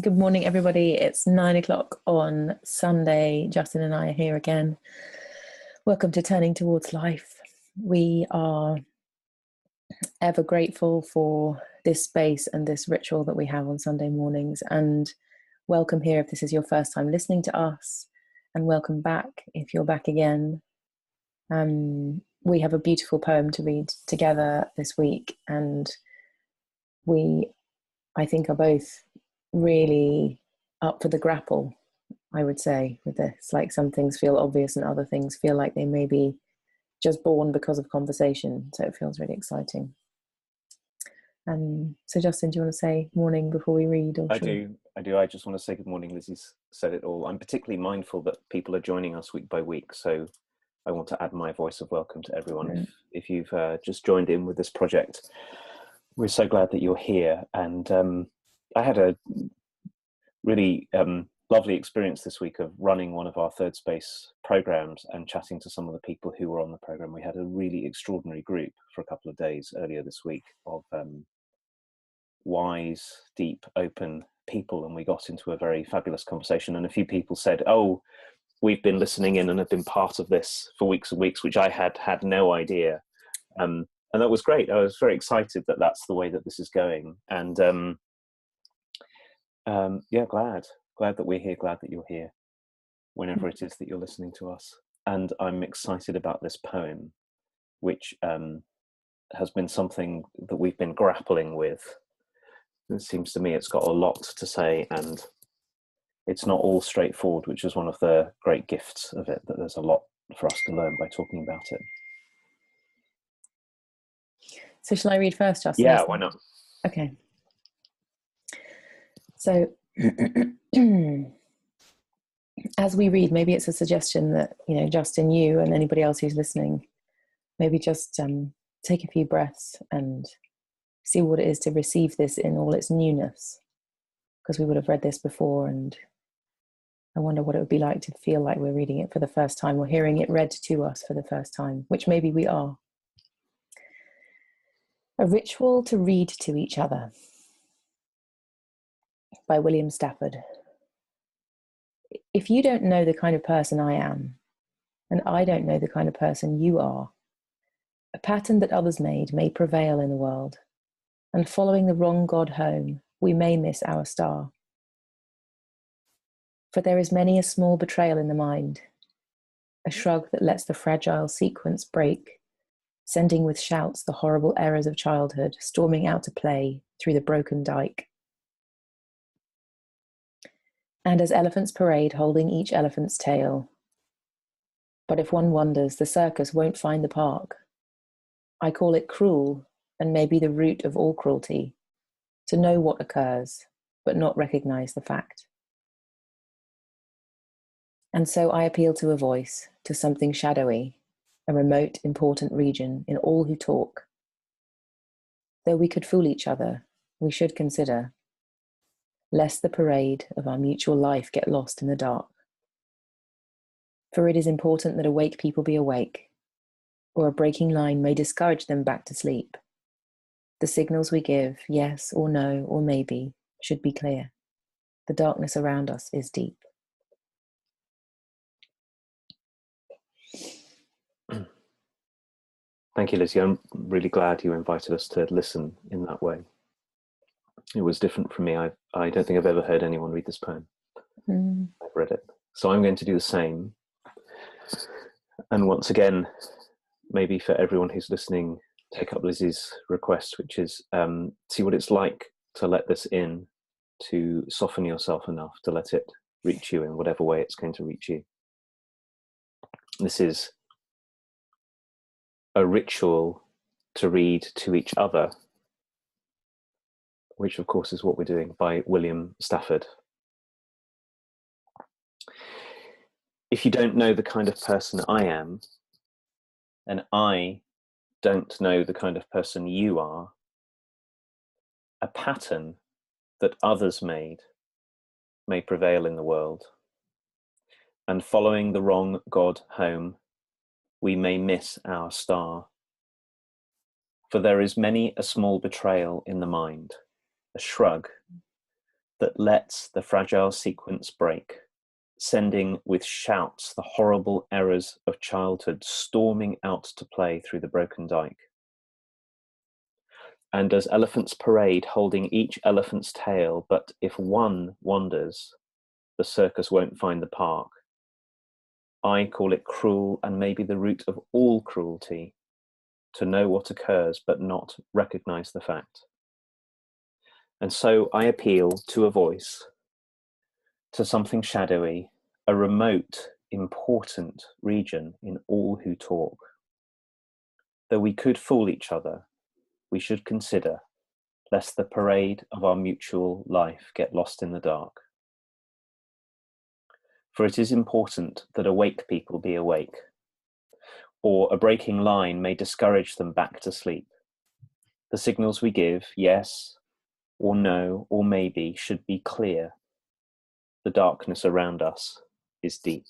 Good morning, everybody. It's 9 o'clock on Sunday. Justin and I are here again. Welcome to Turning Towards Life. We are ever grateful for this space and this ritual that we have on Sunday mornings. And welcome here if this is your first time listening to us, and welcome back if you're back again. We have a beautiful poem to read together this week, and I think, are both really up for the grapple, I would say, with this. Like, some things feel obvious and other things feel like they may be just born because of conversation. So it feels really exciting. So Justin, do you want to say morning before we read? I do. I just want to say good morning. Lizzie's said it all. I'm particularly mindful that people are joining us week by week. So I want to add my voice of welcome to everyone. If you've just joined in with this project, we're so glad that you're here. And I had a really lovely experience this week of running one of our third space programs and chatting to some of the people who were on the program. We had a really extraordinary group for a couple of days earlier this week of wise, deep, open people, and we got into a very fabulous conversation. And a few people said, "Oh, we've been listening in and have been part of this for weeks and weeks," which I had no idea. And that was great. I was very excited that that's the way that this is going. And yeah, glad that we're here, glad that you're here whenever it is that you're listening to us. And I'm excited about this poem, which has been something that we've been grappling with. It seems to me it's got a lot to say, and it's not all straightforward, which is one of the great gifts of it, that there's a lot for us to learn by talking about it. So shall I read first, Justin? Yeah, why not? Okay. So as we read, maybe it's a suggestion that, Justin, you and anybody else who's listening, maybe just take a few breaths and see what it is to receive this in all its newness, because we would have read this before, and I wonder what it would be like to feel like we're reading it for the first time or hearing it read to us for the first time, which maybe we are. A Ritual to Read to Each Other by William Stafford. If you don't know the kind of person I am, and I don't know the kind of person you are, a pattern that others made may prevail in the world, and following the wrong God home, we may miss our star. For there is many a small betrayal in the mind, a shrug that lets the fragile sequence break, sending with shouts the horrible errors of childhood storming out to play through the broken dike. And as elephants parade holding each elephant's tail, but if one wonders, the circus won't find the park. I call it cruel, and maybe the root of all cruelty, to know what occurs, but not recognize the fact. And so I appeal to a voice, to something shadowy, a remote, important region in all who talk. Though we could fool each other, we should consider, lest the parade of our mutual life get lost in the dark. For it is important that awake people be awake, or a breaking line may discourage them back to sleep. The signals we give, yes or no or maybe, should be clear. The darkness around us is deep. Thank you, Lizzie. I'm really glad you invited us to listen in that way. It was different for me. I don't think I've ever heard anyone read this poem. I've read it. So I'm going to do the same. And once again, maybe for everyone who's listening, take up Lizzie's request, which is see what it's like to let this in, to soften yourself enough to let it reach you in whatever way it's going to reach you. This is a ritual to read to each other, which of course is what we're doing, by William Stafford. If you don't know the kind of person I am, and I don't know the kind of person you are, a pattern that others made may prevail in the world, and following the wrong God home, we may miss our star. For there is many a small betrayal in the mind, a shrug that lets the fragile sequence break, sending with shouts the horrible errors of childhood storming out to play through the broken dike. And as elephants parade, holding each elephant's tail, but if one wanders, the circus won't find the park. I call it cruel, and maybe the root of all cruelty, to know what occurs but not recognize the fact. And so I appeal to a voice, to something shadowy, a remote, important region in all who talk. Though we could fool each other, we should consider, lest the parade of our mutual life get lost in the dark. For it is important that awake people be awake, or a breaking line may discourage them back to sleep. The signals we give, yes, or no, or maybe, should be clear. The darkness around us is deep.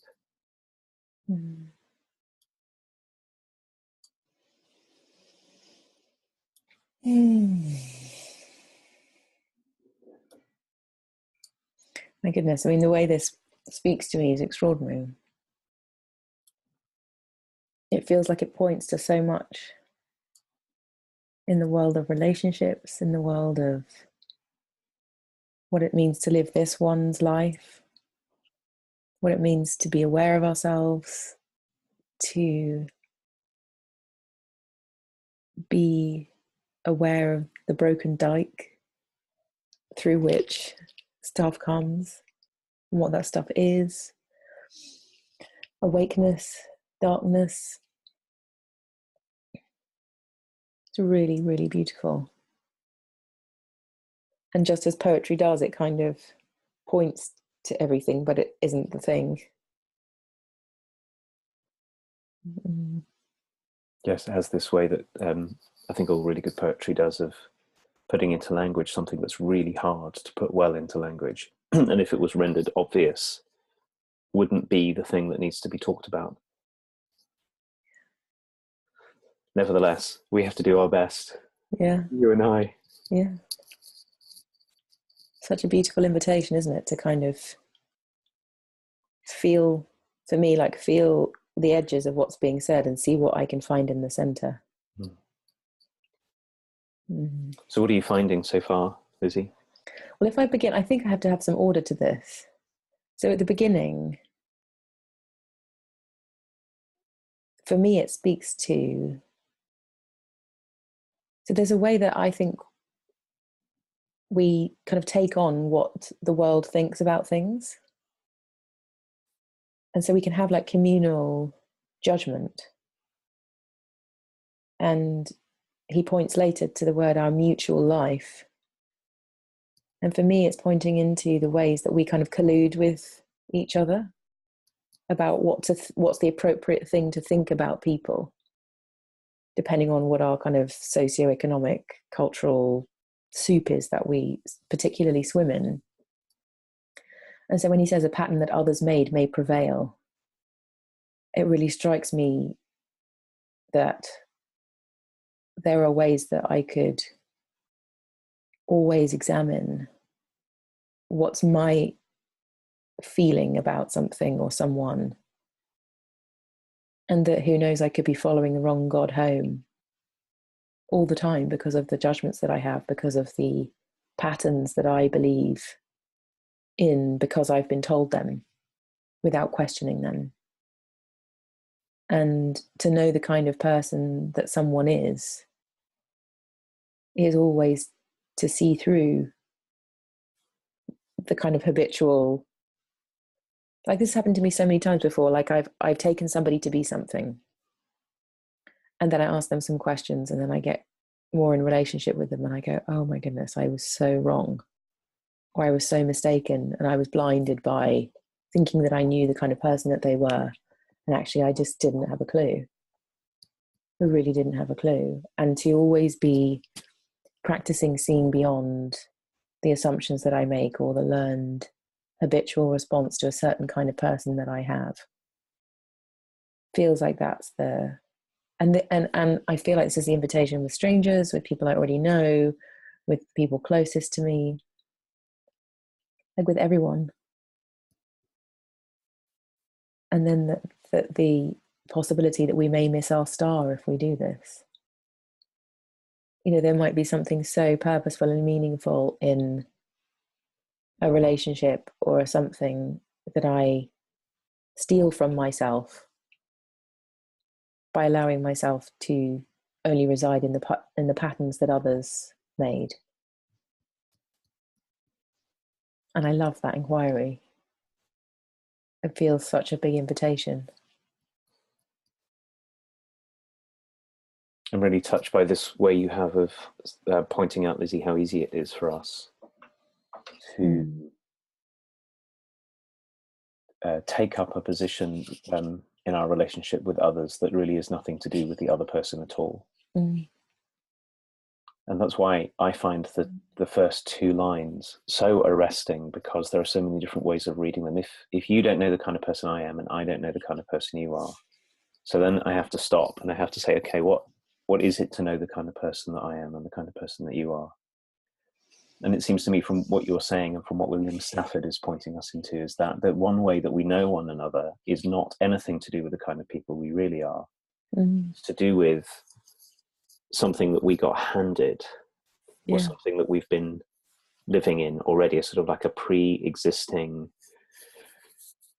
Mm. My goodness, I mean, the way this speaks to me is extraordinary. It feels like it points to so much in the world of relationships, in the world of what it means to live this one's life, what it means to be aware of ourselves, to be aware of the broken dike through which stuff comes, and what that stuff is, awakeness, darkness. It's really, really beautiful. And just as poetry does, it kind of points to everything, but it isn't the thing. Mm. Yes, it has this way that I think all really good poetry does of putting into language something that's really hard to put well into language. And if it was rendered obvious, wouldn't be the thing that needs to be talked about. Nevertheless, we have to do our best. Yeah. You and I. Yeah. Such a beautiful invitation, isn't it? To kind of feel, for me, like feel the edges of what's being said and see what I can find in the center. Mm. Mm. So what are you finding so far, Lizzie? Well, if I begin, I think I have to have some order to this. So at the beginning, for me, it speaks to, so there's a way that I think we kind of take on what the world thinks about things. And so we can have like communal judgment. And he points later to the word our mutual life. And for me, it's pointing into the ways that we kind of collude with each other about what's the appropriate thing to think about people, depending on what our kind of socioeconomic, cultural soup is that we particularly swim in. And so when he says a pattern that others made may prevail, it really strikes me that there are ways that I could always examine what's my feeling about something or someone, and that who knows, I could be following the wrong God home all the time because of the judgments that I have, because of the patterns that I believe in, because I've been told them without questioning them. And to know the kind of person that someone is always to see through the kind of habitual, like this happened to me so many times before, like I've taken somebody to be something, and then I ask them some questions, and then I get more in relationship with them and I go, oh my goodness, I was so wrong, or I was so mistaken, and I was blinded by thinking that I knew the kind of person that they were, and actually I just didn't have a clue. I really didn't have a clue. And to always be practicing seeing beyond the assumptions that I make or the learned habitual response to a certain kind of person that I have feels like that's the, and I feel like this is the invitation with strangers, with people I already know, with people closest to me, like with everyone. And then the possibility that we may miss our star if we do this. You know, there might be something so purposeful and meaningful in a relationship or something that I steal from myself by allowing myself to only reside in the patterns that others made. And I love that inquiry. It feels such a big invitation. I'm really touched by this way you have of pointing out, Lizzie, how easy it is for us to take up a position in our relationship with others that really is nothing to do with the other person at all. And that's why I find the first two lines so arresting, because there are so many different ways of reading them. If you don't know the kind of person I am, and I don't know the kind of person you are, so then I have to stop and I have to say, okay, what is it to know the kind of person that I am and the kind of person that you are? And it seems to me, from what you're saying and from what William Stafford is pointing us into, is that the one way that we know one another is not anything to do with the kind of people we really are. It's to do with something that we got handed, or something that we've been living in already, a sort of like a pre-existing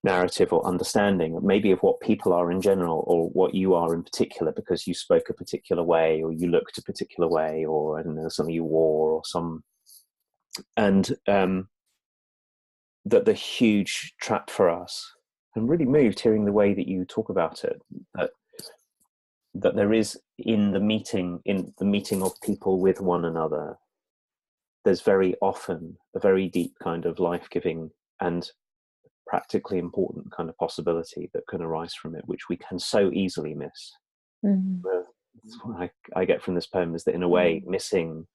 narrative or understanding, maybe of what people are in general, or what you are in particular, because you spoke a particular way, or you looked a particular way, or I don't know, something you wore, or some. And that the huge trap for us, I'm really moved hearing the way that you talk about it, that there is in the meeting of people with one another, there's very often a very deep kind of life-giving and practically important kind of possibility that can arise from it, which we can so easily miss. What I get from this poem is that, in a way, missing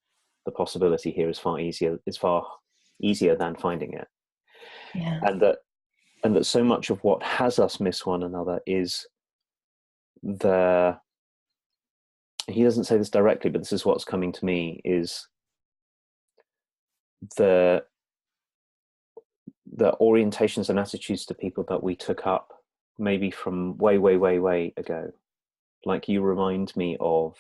the possibility here is far easier than finding it. And that so much of what has us miss one another is he doesn't say this directly, but this is what's coming to me, is the orientations and attitudes to people that we took up maybe from way ago. Like, you remind me of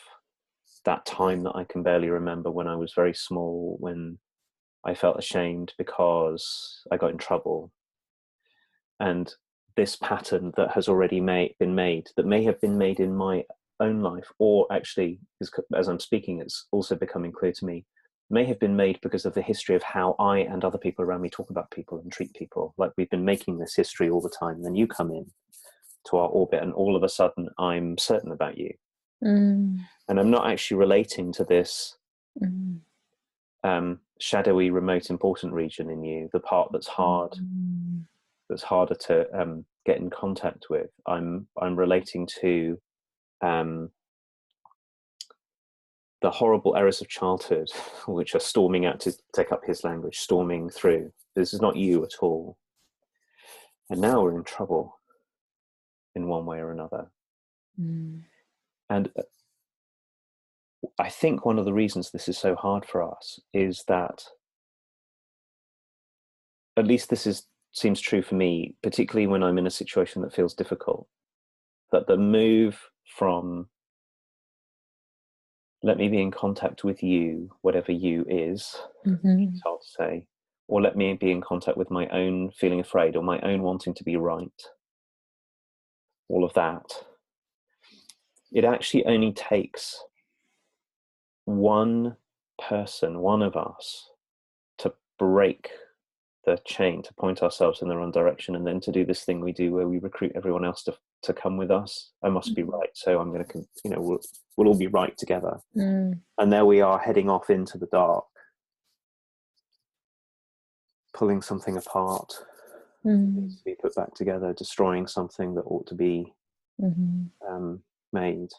that time that I can barely remember when I was very small, when I felt ashamed because I got in trouble. And this pattern that has already been made, that may have been made in my own life, or actually, as I'm speaking, it's also becoming clear to me, may have been made because of the history of how I and other people around me talk about people and treat people. Like, we've been making this history all the time, and then you come in to our orbit, and all of a sudden I'm certain about you. And I'm not actually relating to this shadowy, remote, important region in you, the part that's hard, that's harder to get in contact with. I'm relating to the horrible errors of childhood, which are storming out, to take up his language, storming through. This is not you at all. And now we're in trouble in one way or another. And I think one of the reasons this is so hard for us is that, at least seems true for me, particularly when I'm in a situation that feels difficult, that the move from let me be in contact with you, whatever you is, it's hard to say, or let me be in contact with my own feeling afraid, or my own wanting to be right, all of that, it actually only takes one person, one of us, to break the chain, to point ourselves in the wrong direction, and then to do this thing we do where we recruit everyone else to come with us. I must be right, so I'm going to, we'll all be right together. And there we are, heading off into the dark, pulling something apart, to be put back together, destroying something that ought to be made.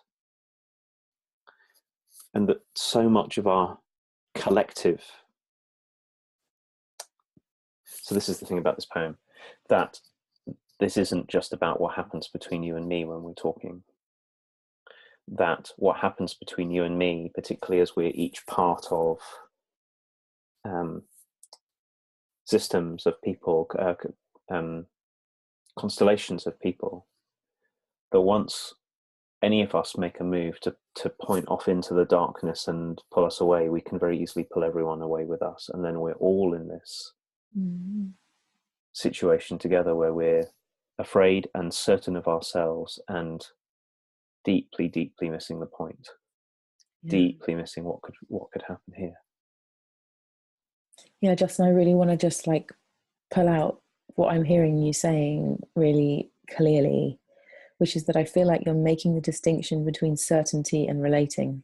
And that so much of our collective, so this is the thing about this poem, that this isn't just about what happens between you and me when we're talking. That what happens between you and me, particularly as we're each part of systems of people, constellations of people, that once any of us make a move to point off into the darkness and pull us away, we can very easily pull everyone away with us. And then we're all in this situation together where we're afraid and certain of ourselves and deeply, deeply missing the point, deeply missing what could happen here. Yeah, Justin, I really want to just like pull out what I'm hearing you saying really clearly, which is that I feel like you're making the distinction between certainty and relating.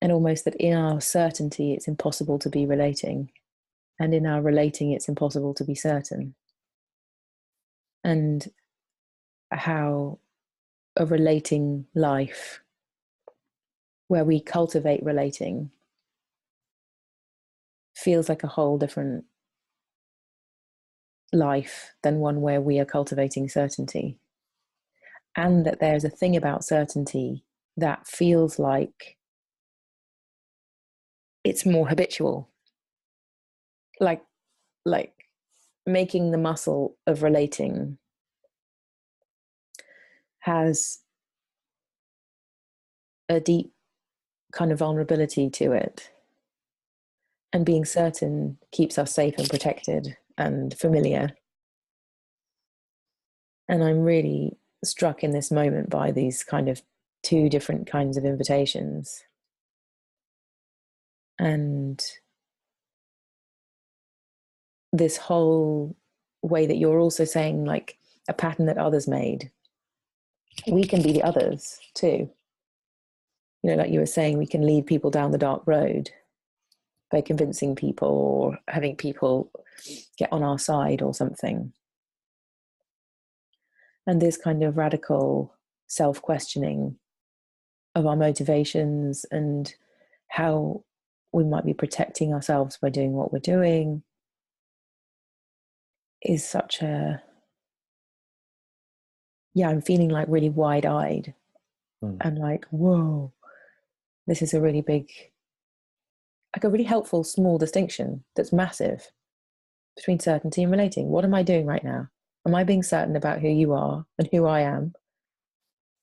And almost that in our certainty, it's impossible to be relating. And in our relating, it's impossible to be certain. And how a relating life, where we cultivate relating, feels like a whole different life than one where we are cultivating certainty. And that there's a thing about certainty that feels like it's more habitual, like making the muscle of relating has a deep kind of vulnerability to it, and being certain keeps us safe and protected and familiar. And I'm really struck in this moment by these kind of two different kinds of invitations. And this whole way that you're also saying, like, a pattern that others made. We can be the others too. You know, like you were saying, we can lead people down the dark road by convincing people or having people get on our side or something. And this kind of radical self-questioning of our motivations and how we might be protecting ourselves by doing what we're doing is such a, I'm feeling like really wide-eyed and like, whoa, this is a really big, like a really helpful small distinction that's massive between certainty and relating. What am I doing right now? Am I being certain about who you are and who I am?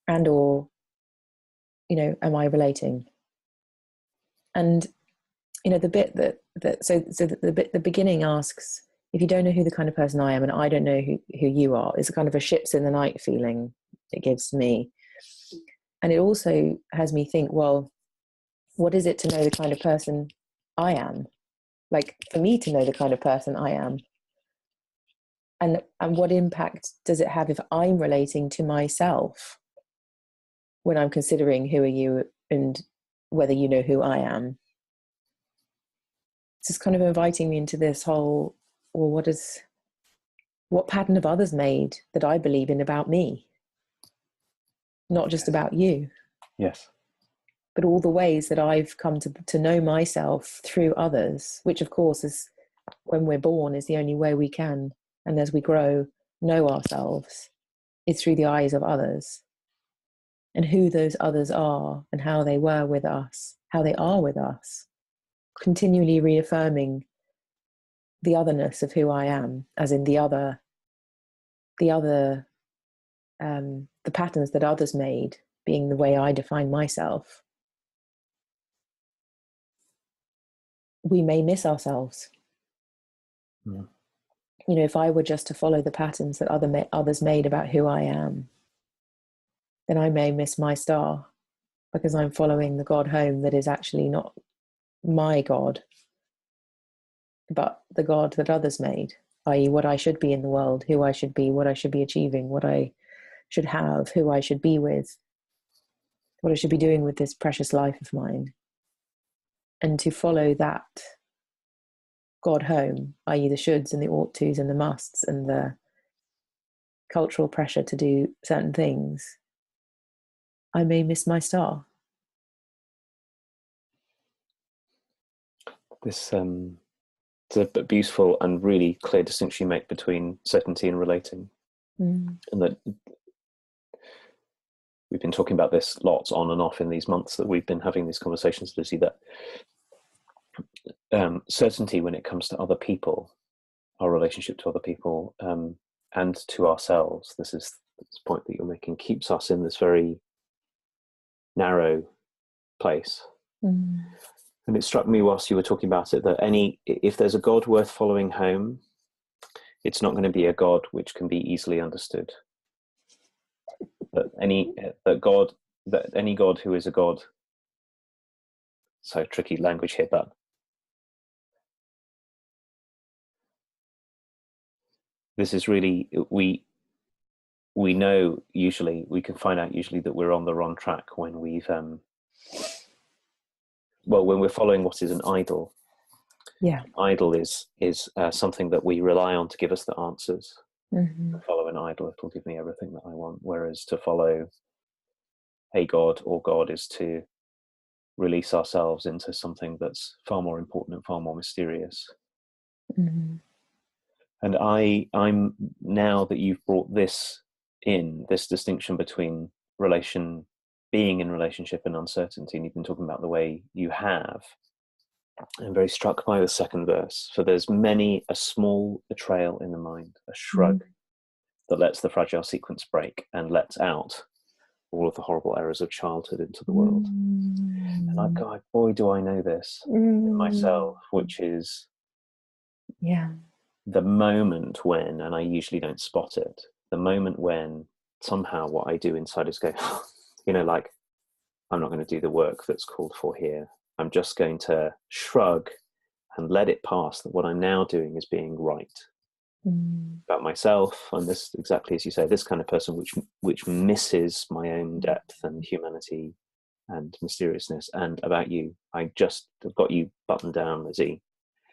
And or, you know, am I relating? And, you know, the bit the beginning asks, if you don't know who the kind of person I am and I don't know who you are, it's a kind of a ships in the night feeling it gives me. And it also has me think, well, what is it to know the kind of person I am? Like, for me to know the kind of person I am. And what impact does it have if I'm relating to myself when I'm considering who are you and whether you know who I am? It's just kind of inviting me into this whole, well, what pattern have others made that I believe in about me? Not just about you. Yes. But all the ways that I've come to know myself through others, which of course is, when we're born, is the only way we can. And as we grow, know ourselves, is through the eyes of others. And who those others are and how they were with us, how they are with us. Continually reaffirming the otherness of who I am, as in the patterns that others made being the way I define myself. We may miss ourselves. Mm. You know, if I were just to follow the patterns that others made about who I am, then I may miss my star because I'm following the God home that is actually not my God, but the God that others made, i.e. what I should be in the world, who I should be, what I should be achieving, what I should have, who I should be with, what I should be doing with this precious life of mine. And to follow that God home, i.e. the shoulds and the ought tos and the musts and the cultural pressure to do certain things, I may miss my star. This it's a beautiful and really clear distinction you make between certainty and relating. And that we've been talking about this lots on and off in these months that we've been having these conversations, Lizzie, that certainty when it comes to other people, our relationship to other people, and to ourselves. This point that you're making keeps us in this very narrow place. Mm. And it struck me whilst you were talking about it that if there's a God worth following home, it's not going to be a God which can be easily understood. That any God who is a God, so tricky language here, but this is really, we know usually, we can find out usually that we're on the wrong track when we've when we're following what is an idol. Yeah. Idol is something that we rely on to give us the answers. Mm-hmm. To follow an idol, it will give me everything that I want. Whereas to follow a God or God is to release ourselves into something that's far more important and far more mysterious. Mm-hmm. And I'm now that you've brought this distinction between being in relationship and uncertainty, and you've been talking about the way you have, I'm very struck by the second verse. For there's many a small betrayal in the mind, a shrug that lets the fragile sequence break and lets out all of the horrible errors of childhood into the world. And I go, boy, do I know this in myself, which is the moment when, and I usually don't spot it, the moment when somehow what I do inside is go, like, I'm not going to do the work that's called for here. I'm just going to shrug and let it pass that what I'm now doing is being right about myself. And this, exactly as you say, this kind of person which misses my own depth and humanity and mysteriousness. And about you, I just have got you buttoned down, Lizzie.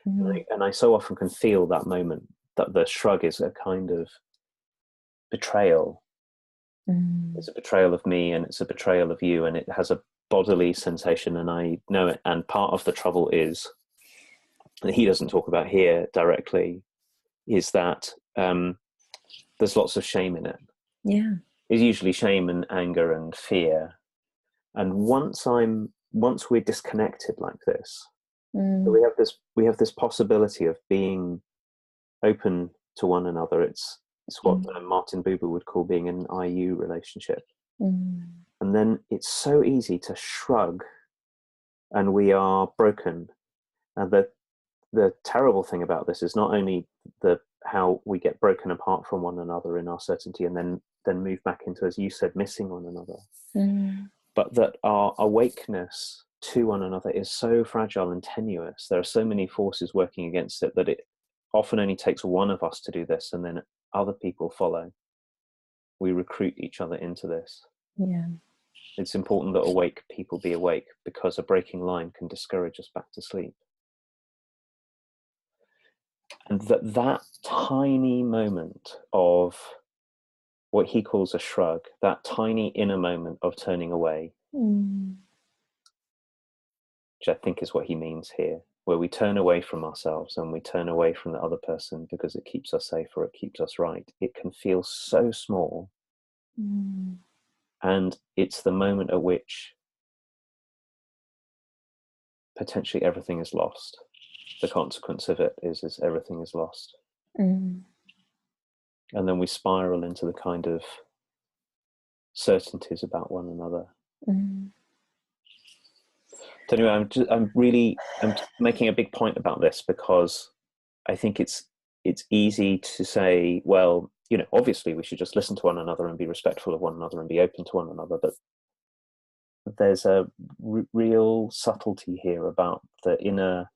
And I so often can feel that moment, that the shrug is a kind of betrayal. It's a betrayal of me, and it's a betrayal of you, and it has a bodily sensation, and I know it. And part of the trouble is, that he doesn't talk about here directly, is that there's lots of shame in it. Yeah. It's usually shame and anger and fear. And once we're disconnected like this, we have this possibility of being open to one another. It's what Martin Buber would call being an IU relationship. And then it's so easy to shrug, and we are broken. And the terrible thing about this is not only how we get broken apart from one another in our certainty, and then move back into, as you said, missing one another, but that our awakeness to one another is so fragile and tenuous. There are so many forces working against it that it often only takes one of us to do this, and then other people follow. We recruit each other into this. Yeah. It's important that awake people be awake, because a breaking line can discourage us back to sleep. And that tiny moment of what he calls a shrug, that tiny inner moment of turning away, which I think is what he means here, where we turn away from ourselves and we turn away from the other person because it keeps us safe or it keeps us right. It can feel so small. And it's the moment at which potentially everything is lost. The consequence of it is everything is lost. And then we spiral into the kind of certainties about one another. So anyway, I'm making a big point about this, because I think it's easy to say, well, obviously we should just listen to one another and be respectful of one another and be open to one another. But there's a real subtlety here about the inner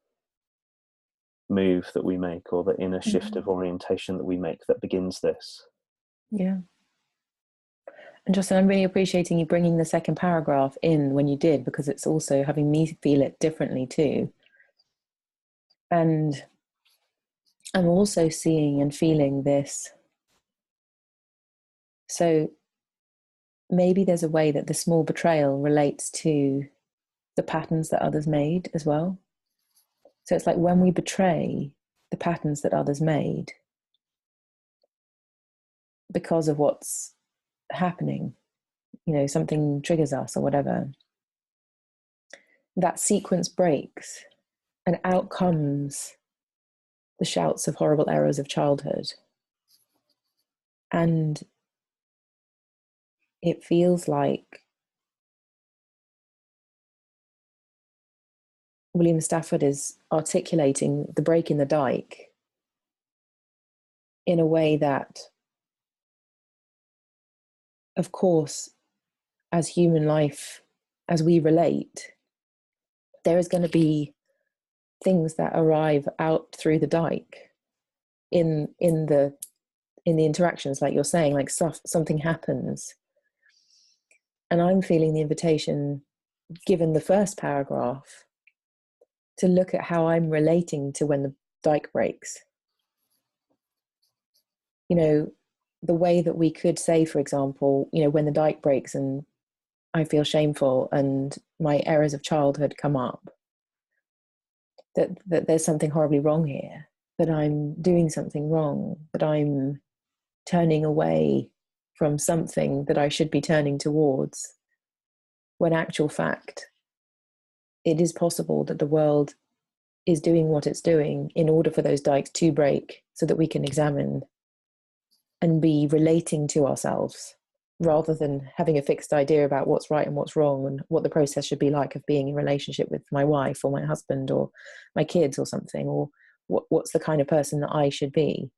move that we make, or the inner shift of orientation that we make, that begins this. Yeah. And Justin, I'm really appreciating you bringing the second paragraph in when you did, because it's also having me feel it differently too. And I'm also seeing and feeling this. So maybe there's a way that the small betrayal relates to the patterns that others made as well. So it's like when we betray the patterns that others made because of what's happening, something triggers us or whatever, that sequence breaks. And out comes the shouts of horrible errors of childhood. And it feels like William Stafford is articulating the break in the dike in a way that, of course, as human life, as we relate, there is going to be things that arrive out through the dike in the interactions, like you're saying, like something happens. And I'm feeling the invitation, given the first paragraph, to look at how I'm relating to when the dike breaks. You know, the way that we could say, for example, you know, when the dike breaks and I feel shameful and my errors of childhood come up, that there's something horribly wrong here, that I'm doing something wrong, that I'm turning away from something that I should be turning towards, when actual fact, it is possible that the world is doing what it's doing in order for those dikes to break so that we can examine and be relating to ourselves rather than having a fixed idea about what's right and what's wrong and what the process should be like of being in relationship with my wife or my husband or my kids or something, or what's the kind of person that I should be.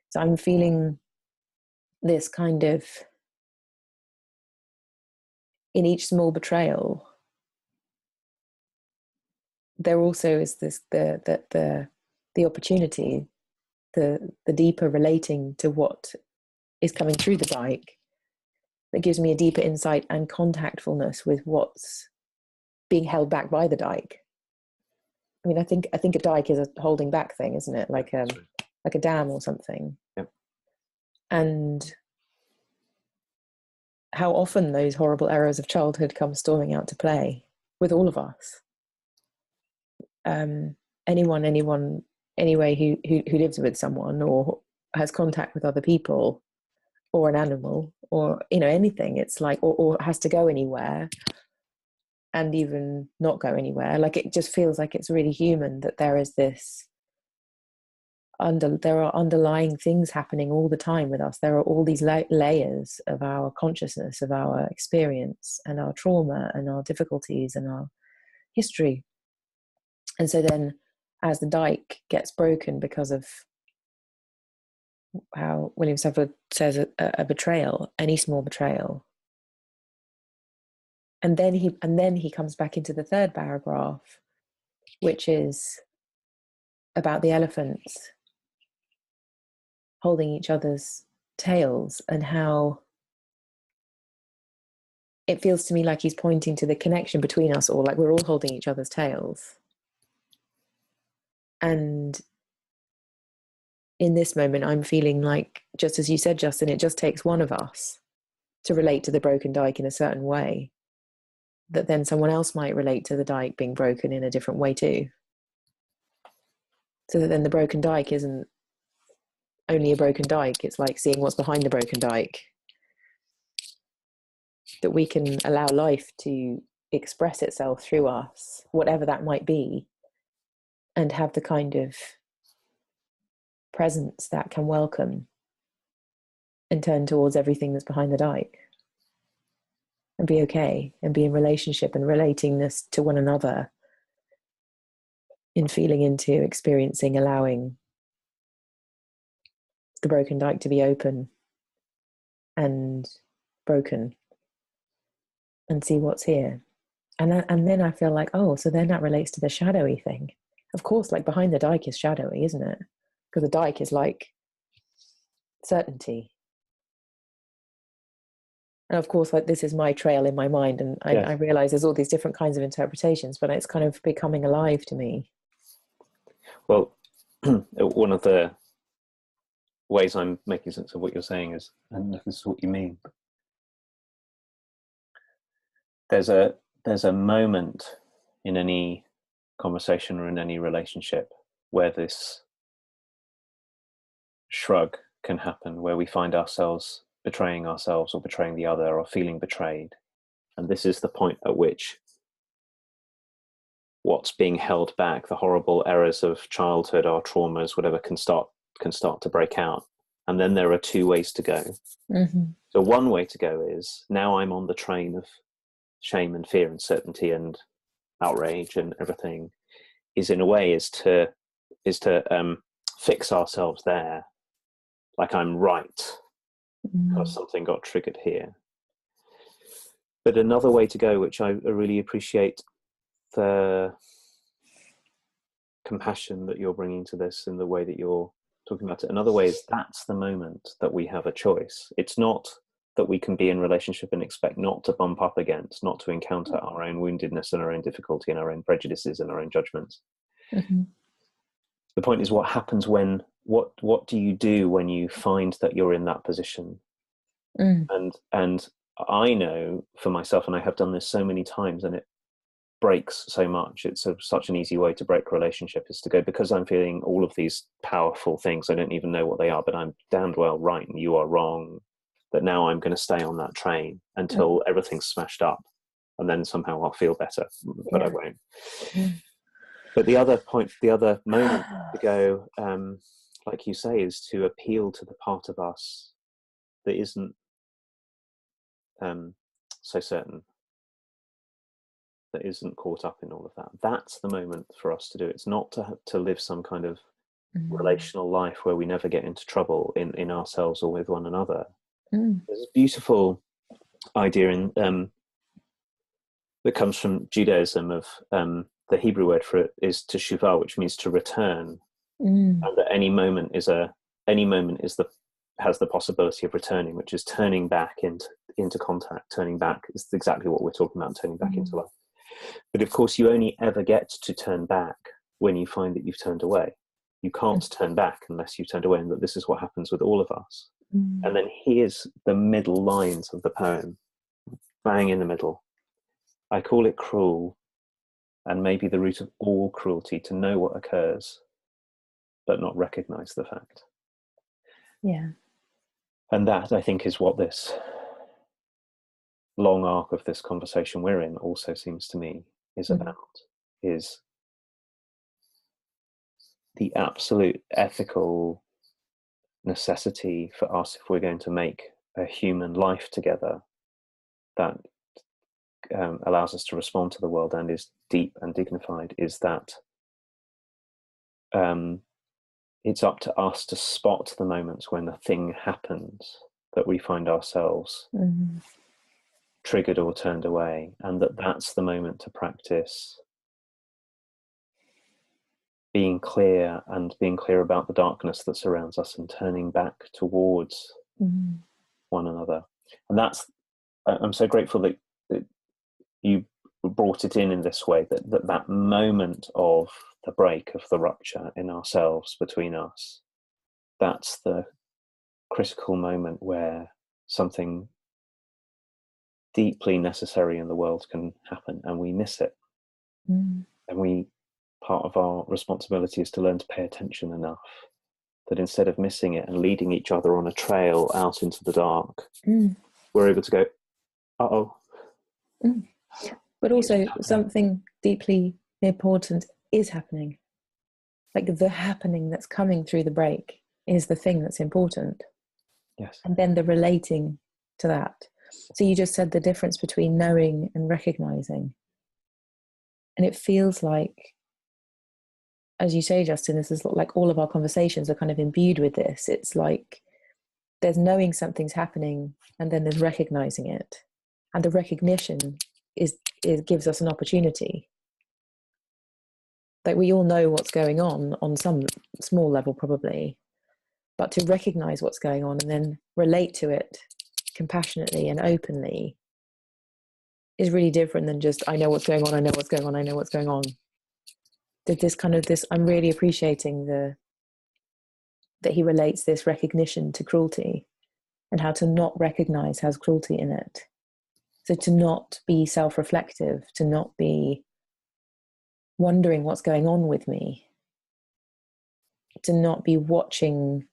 So I'm feeling this kind of, in each small betrayal, there also is this the opportunity, the deeper relating to what is coming through the dike, that gives me a deeper insight and contactfulness with what's being held back by the dike. I mean, I think a dike is a holding back thing, isn't it? Like a dam or something. Yep. And how often those horrible errors of childhood come storming out to play with all of us. Anyone, anyway, who lives with someone or has contact with other people, or an animal, or, you know, anything. It's like, or has to go anywhere and even not go anywhere. Like, it just feels like it's really human that there is this there are underlying things happening all the time with us. There are all these layers of our consciousness, of our experience and our trauma and our difficulties and our history. And so then as the dike gets broken because of how William Stafford says a betrayal, any small betrayal, and then he comes back into the third paragraph, which is about the elephants holding each other's tails, and how it feels to me like he's pointing to the connection between us all, like we're all holding each other's tails. And in this moment, I'm feeling like, just as you said, Justin, it just takes one of us to relate to the broken dike in a certain way, that then someone else might relate to the dike being broken in a different way too. So that then the broken dike isn't only a broken dike, it's like seeing what's behind the broken dike. That we can allow life to express itself through us, whatever that might be, and have the kind of presence that can welcome and turn towards everything that's behind the dike, and be okay, and be in relationship and relatingness to one another, in feeling into, experiencing, allowing the broken dike to be open and broken, and see what's here. And then I feel like, oh, so then that relates to the shadowy thing. Of course, like behind the dike is shadowy, isn't it? Because the dike is like certainty. And of course, like, this is my trail in my mind, and Yes. I realize there's all these different kinds of interpretations, but it's kind of becoming alive to me. Well, one of the ways I'm making sense of what you're saying is, and this is what you mean, there's a moment in any conversation or in any relationship where this shrug can happen, where we find ourselves betraying ourselves or betraying the other or feeling betrayed. And this is the point at which what's being held back, the horrible errors of childhood, our traumas, whatever, can start to break out. And then there are two ways to go. Mm-hmm. So one way to go is, now I'm on the train of shame and fear and certainty and outrage and everything, is in a way is to fix ourselves there, like I'm right because something got triggered here. But another way to go, which I really appreciate the compassion that you're bringing to this and the way that you're talking about it, another way is, that's the moment that we have a choice. It's not that we can be in relationship and expect not to bump up against, not to encounter our own woundedness and our own difficulty and our own prejudices and our own judgments. Mm-hmm. The point is, what happens when, what do you do when you find that you're in that position? And I know for myself, and I have done this so many times, and it breaks so much. It's such an easy way to break relationship, is to go, because I'm feeling all of these powerful things, I don't even know what they are, but I'm damned well right and you are wrong, that now I'm going to stay on that train until everything's smashed up, and then somehow I'll feel better, but I won't. But the other moment to go, like you say, is to appeal to the part of us that isn't so certain, that isn't caught up in all of that. That's the moment for us to do it. It's not to live some kind of relational life where we never get into trouble in ourselves or with one another. There's a beautiful idea in that comes from Judaism of the Hebrew word for it is teshuvah, which means to return, and that any moment has the possibility of returning, which is turning back into contact. Turning back is exactly what we're talking about, turning back into life. But of course, you only ever get to turn back when you find that you've turned away. You can't turn back unless you've turned away, and that this is what happens with all of us. And then here's the middle lines of the poem, bang in the middle. I call it cruel, and maybe the root of all cruelty, to know what occurs, but not recognize the fact. Yeah. And that, I think, is what this long arc of this conversation we're in also seems to me is about, is the absolute ethical necessity for us, if we're going to make a human life together that allows us to respond to the world and is deep and dignified, is that it's up to us to spot the moments when the thing happens that we find ourselves triggered or turned away, and that's the moment to practice being clear about the darkness that surrounds us and turning back towards one another. And I'm so grateful that you brought it in this way, that moment of the break, of the rupture in ourselves, between us, that's the critical moment where something deeply necessary in the world can happen, and we miss it. And part of our responsibility is to learn to pay attention enough that instead of missing it and leading each other on a trail out into the dark, we're able to go, uh-oh. But also something deeply important is happening. Like the happening that's coming through the break is the thing that's important. Yes. And then the relating to that. So you just said the difference between knowing and recognizing. And it feels like, as you say, Justin, this is like all of our conversations are kind of imbued with this. It's like there's knowing something's happening, and then there's recognizing it. And the recognition gives us an opportunity. Like we all know what's going on some small level probably, but to recognize what's going on and then relate to it compassionately and openly is really different than just, I know what's going on, I know what's going on, I know what's going on. I'm really appreciating that he relates this recognition to cruelty and how to not recognize has cruelty in it. So to not be self-reflective, to not be wondering what's going on with me, to not be watching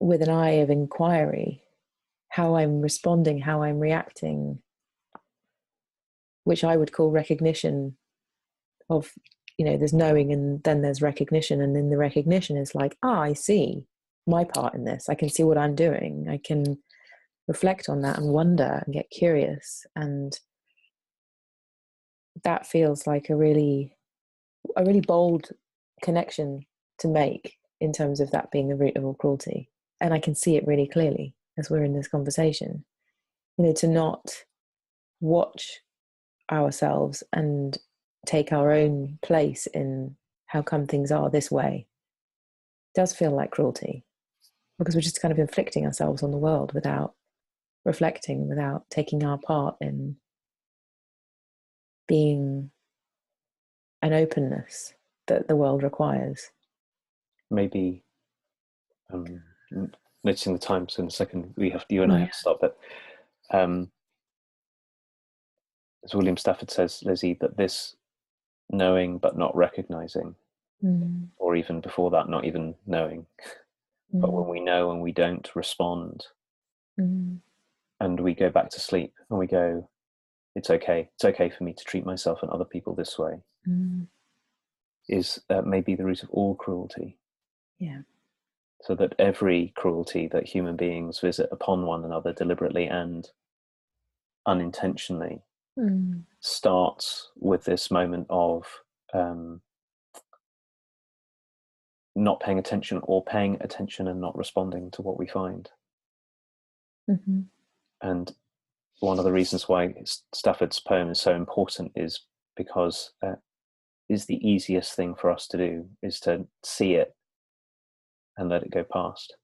with an eye of inquiry how I'm responding, how I'm reacting, which I would call recognition of, there's knowing and then there's recognition. And in the recognition is like, I see my part in this. I can see what I'm doing. I can reflect on that and wonder and get curious. And that feels like a really bold connection to make in terms of that being the root of all cruelty. And I can see it really clearly as we're in this conversation. To not watch ourselves and take our own place in how come things are this way does feel like cruelty, because we're just kind of inflicting ourselves on the world without reflecting, without taking our part in being an openness that the world requires. Maybe noticing the time, so in a second you and I have to stop, but as William Stafford says, Lizzie, that this knowing but not recognizing, or even before that, not even knowing, but when we know and we don't respond, and we go back to sleep and we go, it's okay for me to treat myself and other people this way, is maybe the root of all cruelty. Yeah. So that every cruelty that human beings visit upon one another deliberately and unintentionally starts with this moment of not paying attention, or paying attention and not responding to what we find. And one of the reasons why Stafford's poem is so important is because is the easiest thing for us to do, is to see it and let it go past.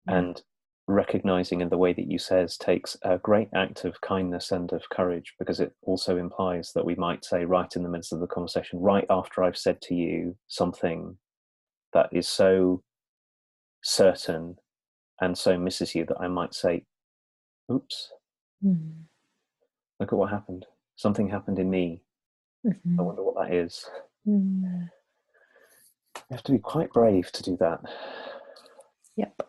And recognizing in the way that you says takes a great act of kindness and of courage, because it also implies that we might say right in the midst of the conversation, right after I've said to you something that is so certain and so misses you, that I might say, oops, look at what happened. Something happened in me. I wonder what that is. You have to be quite brave to do that. Yep.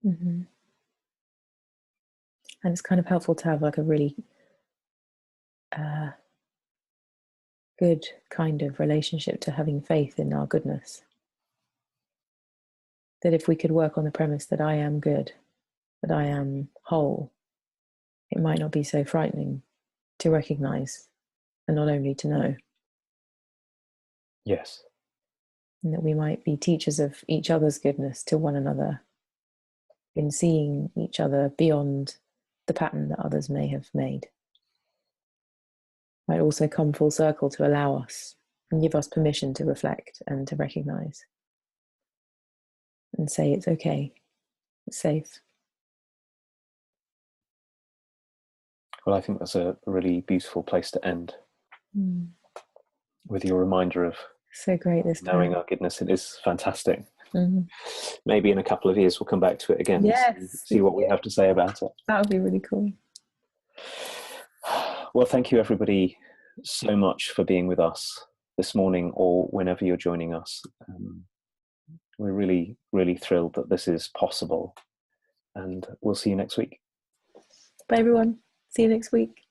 And it's kind of helpful to have like a really good kind of relationship to having faith in our goodness. That if we could work on the premise that I am good, that I am whole, it might not be so frightening to recognize and not only to know. Yes. And that we might be teachers of each other's goodness to one another, in seeing each other beyond the pattern that others may have made. Might also come full circle to allow us and give us permission to reflect and to recognize and say it's okay, it's safe. Well, I think that's a really beautiful place to end, with your reminder of so great this knowing time. our goodness. It is fantastic. Maybe in a couple of years we'll come back to it again, and see what we have to say about it. That would be really cool. Well, thank you everybody so much for being with us this morning, or whenever you're joining us. We're really, really thrilled that this is possible, and we'll see you next week. Bye everyone. See you next week.